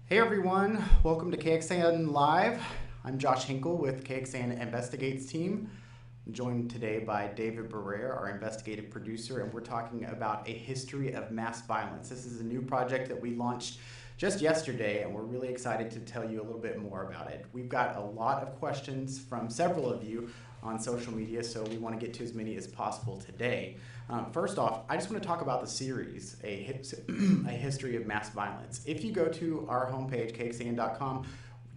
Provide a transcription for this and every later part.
Hey everyone, welcome to KXAN Live. I'm Josh Hinkle with KXAN Investigates team. I'm joined today by David Barer, our investigative producer, and we're talking about a history of mass violence. This is a new project that we launched just yesterday, and we're really excited to tell you a little bit more about it. We've got a lot of questions from several of you on social media, so we want to get to as many as possible today. First off, I just want to talk about the series, a history of mass violence. If you go to our homepage, kxan.com,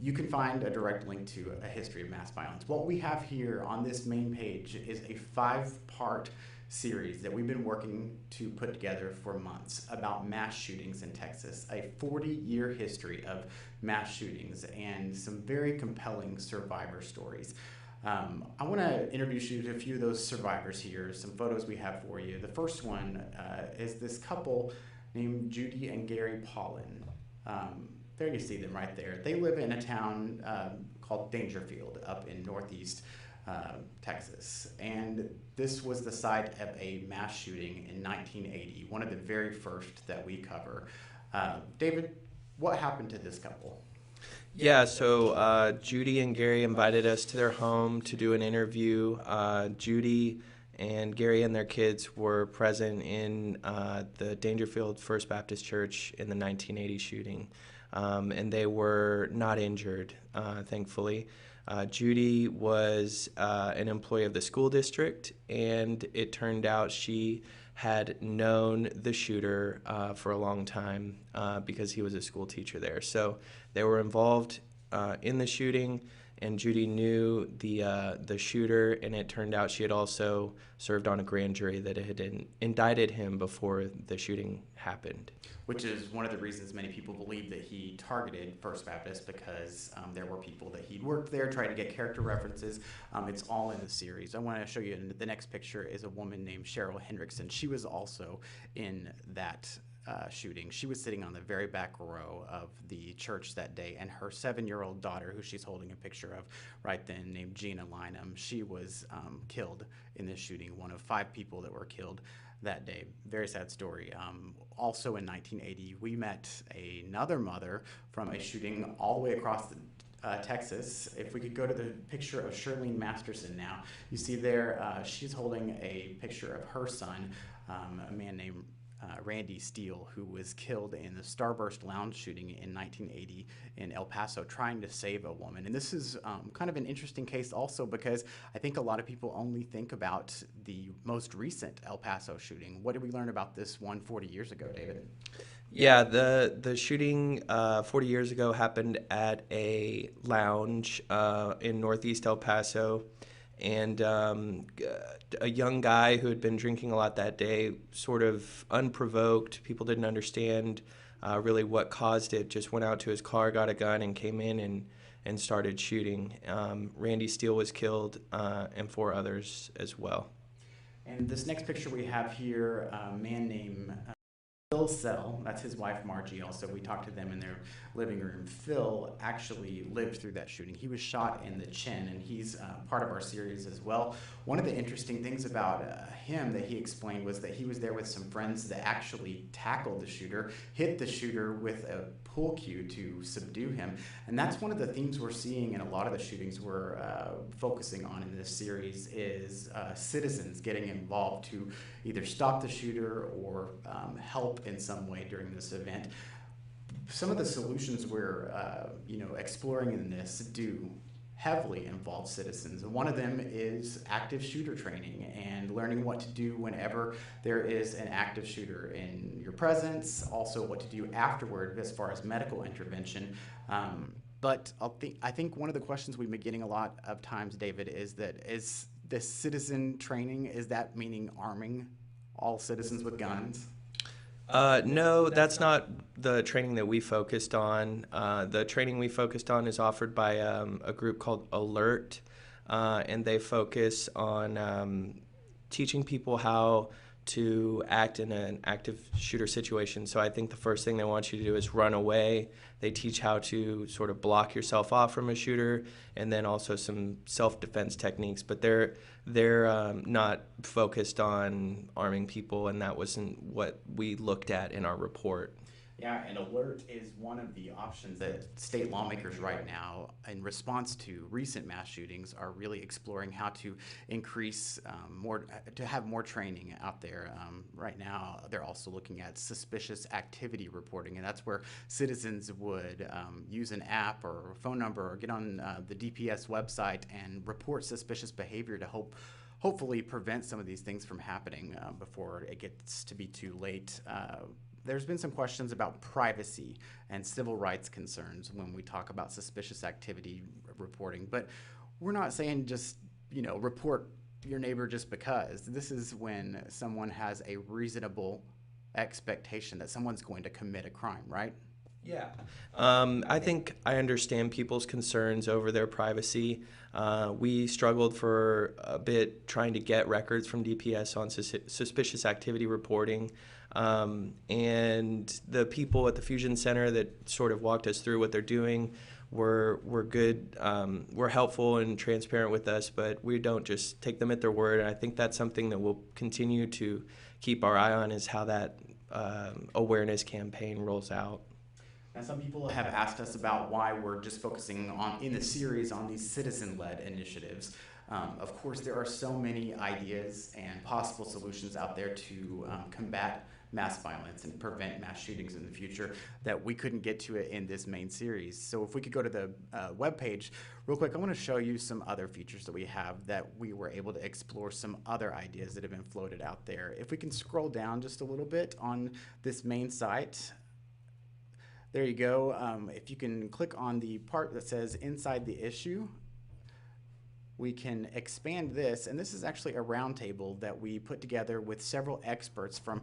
you can find a direct link to a history of mass violence. What we have here on this main page is a 5-part series that we've been working to put together for months about mass shootings in Texas, a 40-year history of mass shootings and some very compelling survivor stories. I want to introduce you to a few of those survivors here, some photos we have for you. The first one is this couple named Judy and Gary Paulin. There you see them right there. They live in a town called Dangerfield up in northeast Texas. And this was the site of a mass shooting in 1980, one of the very first that we cover. David, what happened to this couple? Yeah, so Judy and Gary invited us to their home to do an interview. Judy and Gary and their kids were present in the Dangerfield First Baptist Church in the 1980 shooting, and they were not injured, thankfully. Judy was an employee of the school district, and it turned out she had known the shooter for a long time because he was a school teacher there. So they were involved in the shooting, and Judy knew the shooter, and it turned out she had also served on a grand jury that had indicted him before the shooting happened. Which is one of the reasons many people believe that he targeted First Baptist, because there were people that he'd worked there trying to get character references. It's all in the series. I want to show you, the next picture is a woman named Cheryl Hendrickson. She was also in that shooting. She was sitting on the very back row of the church that day, and her 7-year-old daughter, who she's holding a picture of right then, named Gina Lynham, she was killed in this shooting, one of 5 people that were killed that day. Very sad story. Also in 1980, we met another mother from a shooting all the way across Texas. If we could go to the picture of Shirlene Masterson now, you see there she's holding a picture of her son, a man named Randy Steele, who was killed in the Starburst Lounge shooting in 1980 in El Paso, trying to save a woman. And this is kind of an interesting case also, because I think a lot of people only think about the most recent El Paso shooting. What did we learn about this one 40 years ago, David? Yeah, the shooting 40 years ago happened at a lounge in northeast El Paso. And a young guy who had been drinking a lot that day, sort of unprovoked, people didn't understand really what caused it, just went out to his car, got a gun, and came in and started shooting. Randy Steele was killed, and 4 others as well. And this next picture we have here, a man named Phil Sell, that's his wife Margie also. We talked to them in their living room. Phil actually lived through that shooting. He was shot in the chin, and he's part of our series as well. One of the interesting things about him that he explained was that he was there with some friends that actually tackled the shooter, hit the shooter with a pool cue to subdue him. And that's one of the themes we're seeing in a lot of the shootings we're focusing on in this series is citizens getting involved to either stop the shooter or help in some way during this event. Some of the solutions we're exploring in this do heavily involve citizens. One of them is active shooter training and learning what to do whenever there is an active shooter in your presence, also what to do afterward as far as medical intervention. But I think one of the questions we've been getting a lot of times, David, is this citizen training, is that meaning arming all citizens with guns? No, that's not the training that we focused on. The training we focused on is offered by a group called Alert, and they focus on teaching people how to act in an active shooter situation. So I think the first thing they want you to do is run away. They teach how to sort of block yourself off from a shooter, and then also some self-defense techniques. But they're not focused on arming people, and that wasn't what we looked at in our report. Yeah, and alert is one of the options that state lawmakers right now, in response to recent mass shootings, are really exploring how to increase to have more training out there. Right now, they're also looking at suspicious activity reporting, and that's where citizens would use an app or phone number or get on the DPS website and report suspicious behavior to hopefully prevent some of these things from happening before it gets to be too late. There's been some questions about privacy and civil rights concerns when we talk about suspicious activity reporting, but we're not saying just, report your neighbor just because. This is when someone has a reasonable expectation that someone's going to commit a crime, right? Yeah. I think I understand people's concerns over their privacy. We struggled for a bit trying to get records from DPS on suspicious activity reporting. And the people at the Fusion Center that sort of walked us through what they're doing were good, were helpful and transparent with us, but we don't just take them at their word. And I think that's something that we'll continue to keep our eye on, is how that awareness campaign rolls out. And some people have asked us about why we're just focusing on in the series on these citizen-led initiatives. Of course, there are so many ideas and possible solutions out there to combat mass violence and prevent mass shootings in the future that we couldn't get to it in this main series. So if we could go to the webpage real quick, I want to show you some other features that we have that we were able to explore some other ideas that have been floated out there. If we can scroll down just a little bit on this main site, there you go. If you can click on the part that says inside the issue, we can expand this, and this is actually a roundtable that we put together with several experts from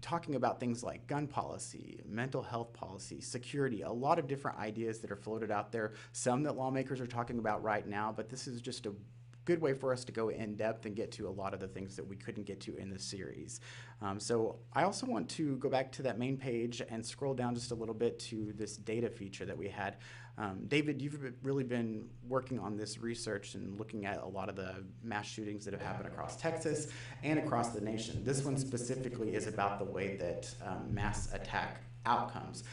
talking about things like gun policy, mental health policy, security, a lot of different ideas that are floated out there, some that lawmakers are talking about right now, but this is just a good way for us to go in depth and get to a lot of the things that we couldn't get to in the series. So I also want to go back to that main page and scroll down just a little bit to this data feature that we had. David, you've really been working on this research and looking at a lot of the mass shootings that have happened across Texas and across the nation. This one specifically is about the way that mass attack outcomes.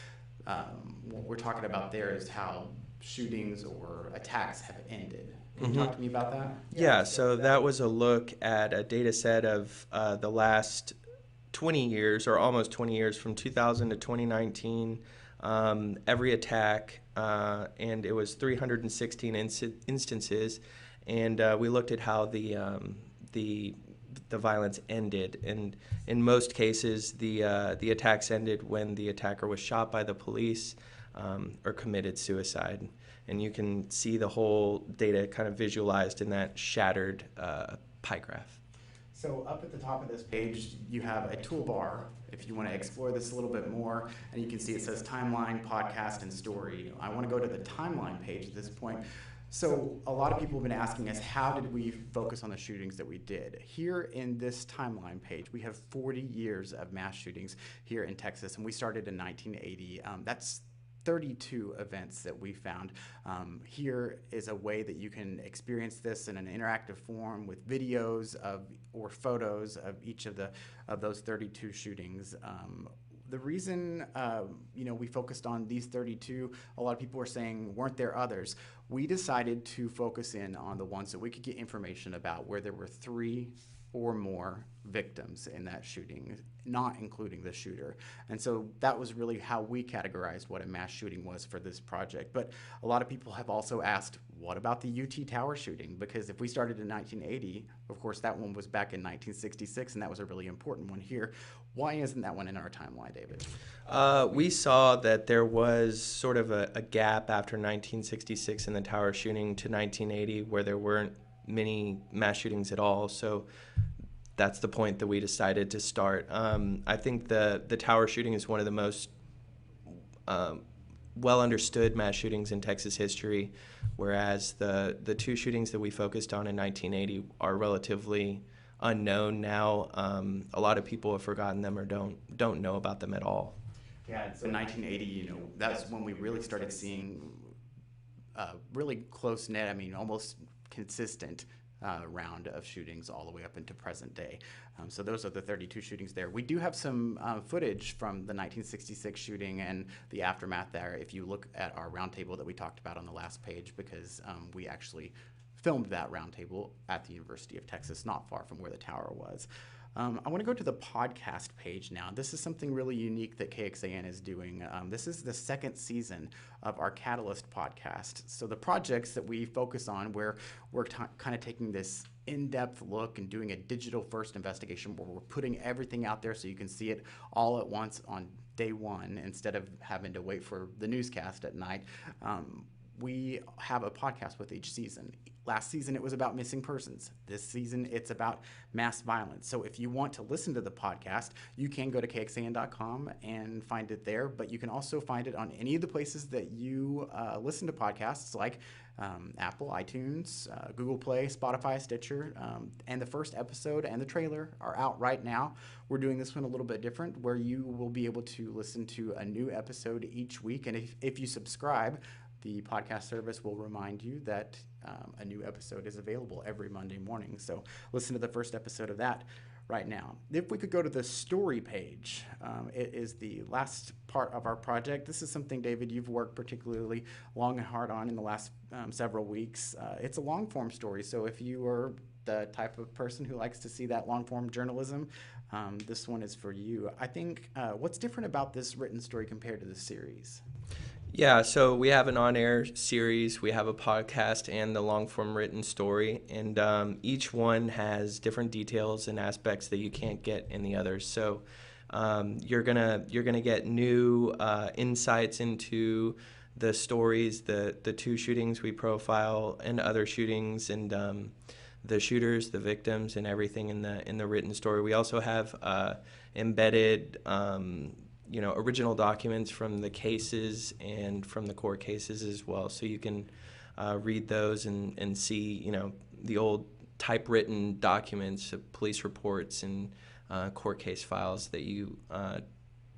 What we're talking about there is how shootings or attacks have ended. Can you talk to me about that? Yeah, so that was a look at a data set of the last 20 years, or almost 20 years, from 2000 to 2019, every attack, and it was 316 instances, and we looked at how the violence ended, and in most cases, the attacks ended when the attacker was shot by the police or committed suicide. And you can see the whole data kind of visualized in that shattered pie graph. So up at the top of this page, you have a toolbar if you want to explore this a little bit more, and you can see it says timeline, podcast, and story. I want to go to the timeline page at this point. So a lot of people have been asking us, how did we focus on the shootings that we did? Here in this timeline page, we have 40 years of mass shootings here in Texas, and we started in 1980. That's 32 events that we found. Here is a way that you can experience this in an interactive form with videos or photos of each of those 32 shootings. The reason we focused on these 32, a lot of people were saying, weren't there others? We decided to focus in on the ones that we could get information about, where there were 3 or more victims in that shooting, not including the shooter. And so that was really how we categorized what a mass shooting was for this project. But a lot of people have also asked, what about the UT Tower shooting? Because if we started in 1980, of course that one was back in 1966, and that was a really important one here. Why isn't that one in our timeline, David? We saw that there was sort of a gap after 1966 in the Tower shooting to 1980 where there weren't many mass shootings at all. So that's the point that we decided to start. I think the Tower shooting is one of the most well understood mass shootings in Texas history, whereas the 2 shootings that we focused on in 1980 are relatively unknown now. A lot of people have forgotten them or don't know about them at all. Yeah, so in 1980, that's when we really started seeing really close-knit, almost consistent round of shootings all the way up into present day. So those are the 32 shootings there. We do have some footage from the 1966 shooting and the aftermath there if you look at our roundtable that we talked about on the last page, because we actually filmed that roundtable at the University of Texas, not far from where the tower was. I want to go to the podcast page now. This is something really unique that KXAN is doing. This is the second season of our Catalyst podcast. So the projects that we focus on, where we're kind of taking this in-depth look and doing a digital-first investigation where we're putting everything out there so you can see it all at once on day one instead of having to wait for the newscast at night. We have a podcast with each season. Last season, it was about missing persons. This season, it's about mass violence. So if you want to listen to the podcast, you can go to KXAN.com and find it there, but you can also find it on any of the places that you listen to podcasts, like Apple, iTunes, Google Play, Spotify, Stitcher, and the first episode and the trailer are out right now. We're doing this one a little bit different, where you will be able to listen to a new episode each week, and if you subscribe, the podcast service will remind you that a new episode is available every Monday morning. So listen to the first episode of that right now. If we could go to the story page, it is the last part of our project. This is something, David, you've worked particularly long and hard on in the last several weeks. It's a long-form story, so if you are the type of person who likes to see that long-form journalism, this one is for you. I think what's different about this written story compared to the series? Yeah, so we have an on-air series, we have a podcast, and the long-form written story, and each one has different details and aspects that you can't get in the others. So you're gonna get new insights into the stories, the two shootings we profile, and other shootings, and the shooters, the victims, and everything in the written story. We also have embedded original documents from the cases and from the court cases as well. So you can read those and see, the old typewritten documents of police reports and court case files that you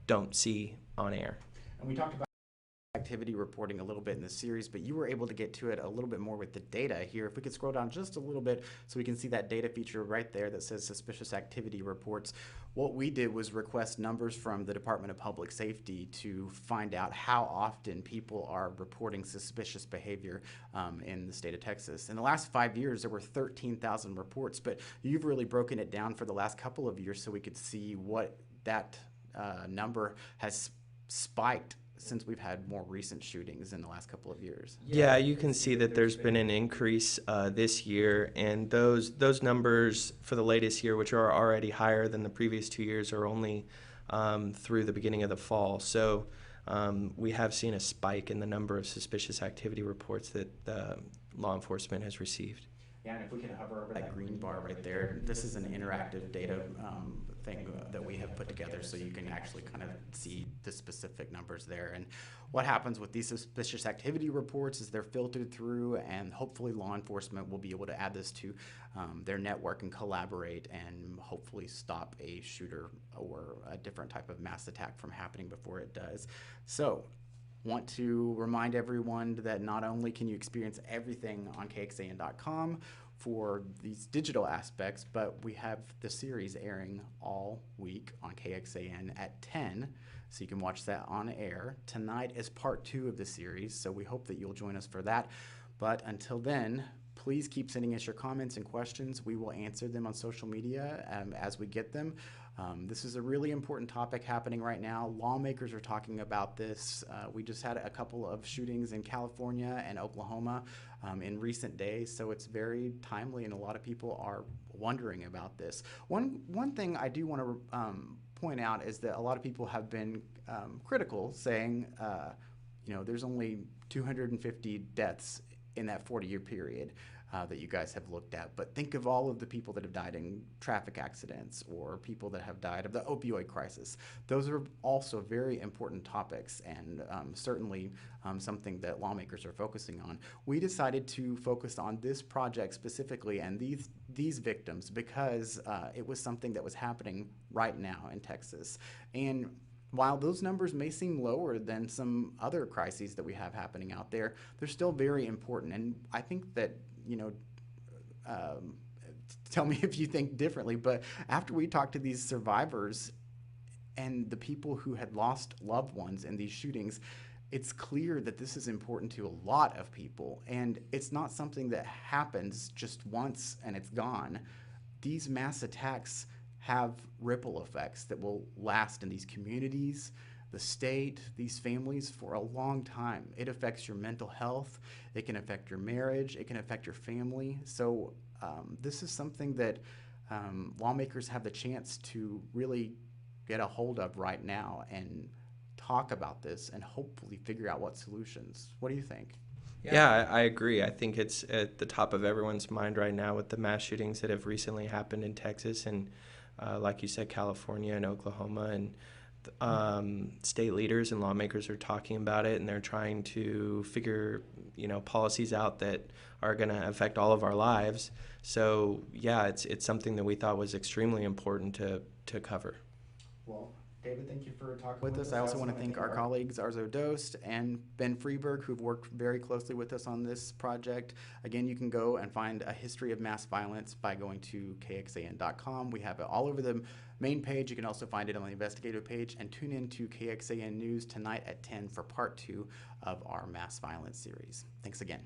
don't see on air. And we talked about activity reporting a little bit in the series, but you were able to get to it a little bit more with the data here. If we could scroll down just a little bit so we can see that data feature right there that says suspicious activity reports. What we did was request numbers from the Department of Public Safety to find out how often people are reporting suspicious behavior in the state of Texas. In the last 5 years, there were 13,000 reports, but you've really broken it down for the last couple of years so we could see what that number has spiked since we've had more recent shootings in the last couple of years. Yeah, you can see that there's been an increase this year, and those numbers for the latest year, which are already higher than the previous 2 years, are only through the beginning of the fall. So we have seen a spike in the number of suspicious activity reports that law enforcement has received. Yeah, and if we can hover over that green bar right there, this is an interactive data thing that we have put together so you can actually kind of see the specific numbers there. And what happens with these suspicious activity reports is they're filtered through, and hopefully law enforcement will be able to add this to their network and collaborate and hopefully stop a shooter or a different type of mass attack from happening before it does. So want to remind everyone that not only can you experience everything on KXAN.com for these digital aspects, but we have the series airing all week on KXAN at 10, so you can watch that on air. Tonight is part 2 of the series, so we hope that you'll join us for that. But until then, please keep sending us your comments and questions. We will answer them on social media as we get them. This is a really important topic happening right now. Lawmakers are talking about this. We just had a couple of shootings in California and Oklahoma in recent days, so it's very timely, and a lot of people are wondering about this. One thing I do want to point out is that a lot of people have been critical, saying, there's only 250 deaths in that 40-year period that you guys have looked at. But think of all of the people that have died in traffic accidents or people that have died of the opioid crisis. Those are also very important topics, and certainly something that lawmakers are focusing on. We decided to focus on this project specifically and these victims because it was something that was happening right now in Texas. And while those numbers may seem lower than some other crises that we have happening out there, they're still very important. And I think that, tell me if you think differently, but after we talked to these survivors and the people who had lost loved ones in these shootings, it's clear that this is important to a lot of people, and it's not something that happens just once and it's gone. These mass attacks have ripple effects that will last in these communities, the state, these families for a long time. It affects your mental health, it can affect your marriage, it can affect your family. So this is something that lawmakers have the chance to really get a hold of right now and talk about this and hopefully figure out what solutions. What do you think? Yeah, I agree. I think it's at the top of everyone's mind right now with the mass shootings that have recently happened in Texas and, like you said, California and Oklahoma. And state leaders and lawmakers are talking about it, and they're trying to figure, policies out that are going to affect all of our lives. So, yeah, it's something that we thought was extremely important to cover. Well, David, thank you for talking with us. I also want to thank our colleagues Arzo Dost and Ben Freeberg, who've worked very closely with us on this project. Again, you can go and find a history of mass violence by going to KXAN.com. We have it all over the main page. You can also find it on the investigative page, and tune in to KXAN News tonight at 10 for part 2 of our mass violence series. Thanks again.